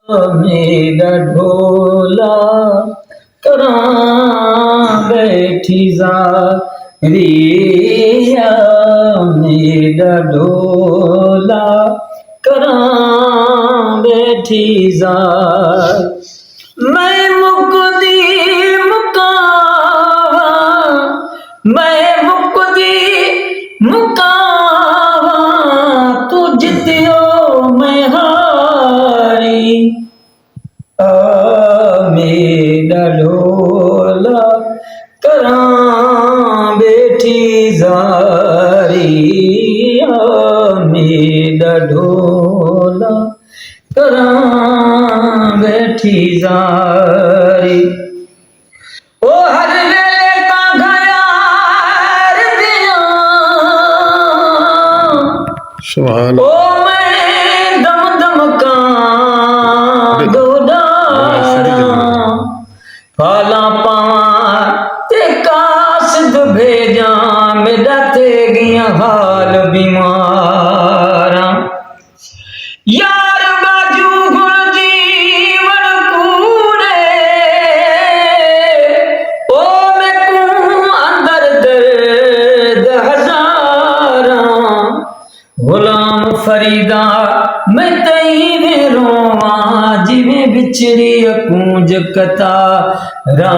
मेरा ढोला करां बैठी जा रिया, मेरा ढोला करां बैठी जा। मैं मुकदी मुकावा, मैं मुकदी मुकावा, तू जितियो मैं हारी। मेरा ढोला करां बैठी जारी, मेरा ढोला करां बैठी जारी। ओ हर वेले का घयार दिया, सुभान ओ मैं दम दम का फाला पावा ते कासद भेजा, मेरा ते गया हाल बीमारा। यार बाजू गुण जीवन कूड़े, ओ मैं कू अंदर दर्द हजारा। गुलाम फरीदा मैं तई में रोवा, जिमें बिछड़ी कूंज कतारा।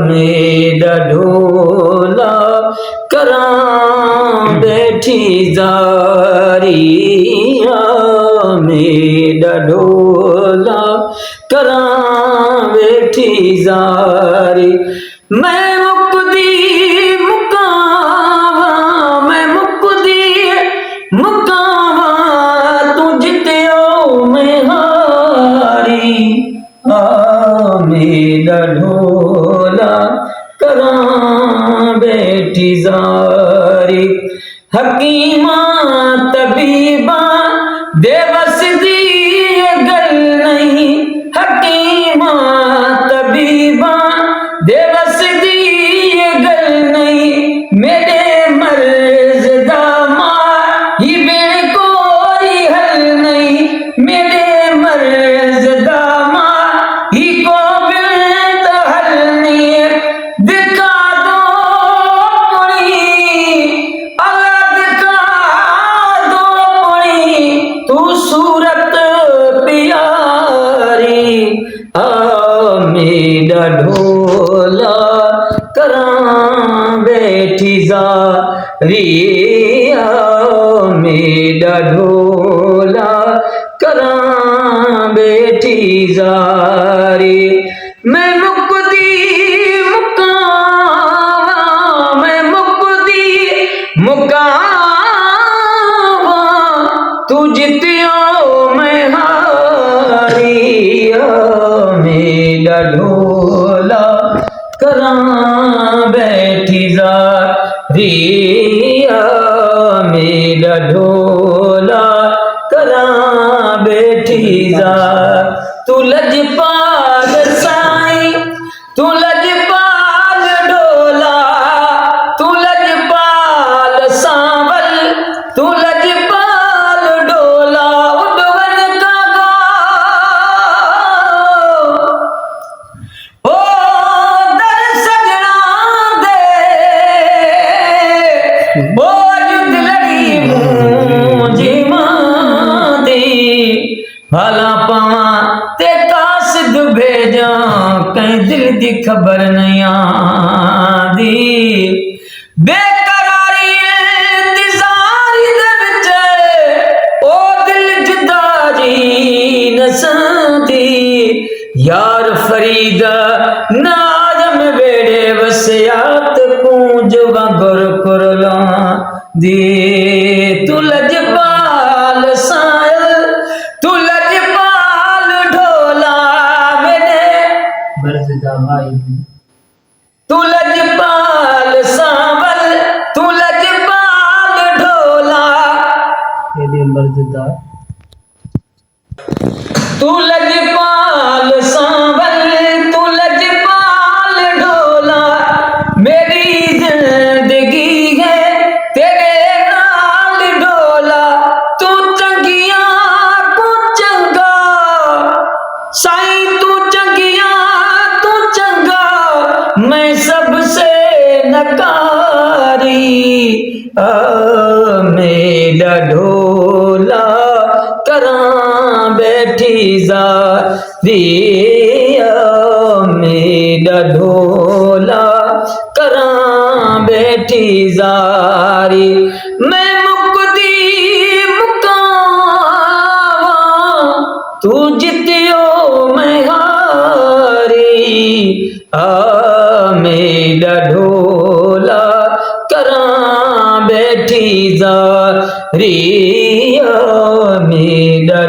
मेरा ढोला करां बैठी जारी, मेरा ढोला करां बैठी जारी। मैं मुकदी मुकावा, मैं मुकदी मुकावा, तू जितियो मैं हारी। मेरा ढोला करां बैठी जारी। हकीमा तबीबा देवस दी गल नहीं, हकीमा तबीबा देवस दी गल नहीं। मेरे मर्ज दा माही बिन कोई हल नहीं, मेरे मर्ज दा माही को बिन हल नहीं। दिखा दो पुणी अल्लाह, दिखा दो पुणी तू सूरत प्यारी। मेरा ढोला करां बैठी जारी, मेरा ढोला करां बैठी जारी। मैं मुकदी मुकावा, मैं मुकदी मुकावा, तू जितियो मैं हारी। मेरा ढोला करां बैठी जारी, मेरा ढोला करां बैठी जा। तू लजपाल साईं, तू लजपाल ढोला, तू लजपाल सांवल, तू लजपाल ढोला। उडवन का ओ दर सजना दे, बोझ दिलड़ी मुझे मां दे। भला पावा ते कासिद भेजा, कहीं दिल दी खबर नहीं आंदी। बेकरारी इंतजारी दे विच, ओ दिल जुदा जी नसांदी। यार फरीदा नाजम वेड़े वसियात कूंज वांगुर कुरला दी। तू लजपाल सायल, तू लजपाल ढोला मेरे मर्ज़दा भाई। तू लजपाल सांवल, तू लजपाल ढोला मेरे मर्ज़दा। तू लजपाल सांवल, तू लजपाल ढोला, मेरी जिंदगी है तेरे नाल ढोला। तू चंगिया को चंगा ललकारी आ मेरा ढोला करां बैठी ज़ारी मेरा ढोला करां बैठी ज़ारी मैं मुकदी मुकावा तू जितियो मैं हारी आ मेरा ढोला करां बैठी ज़ारी मेरा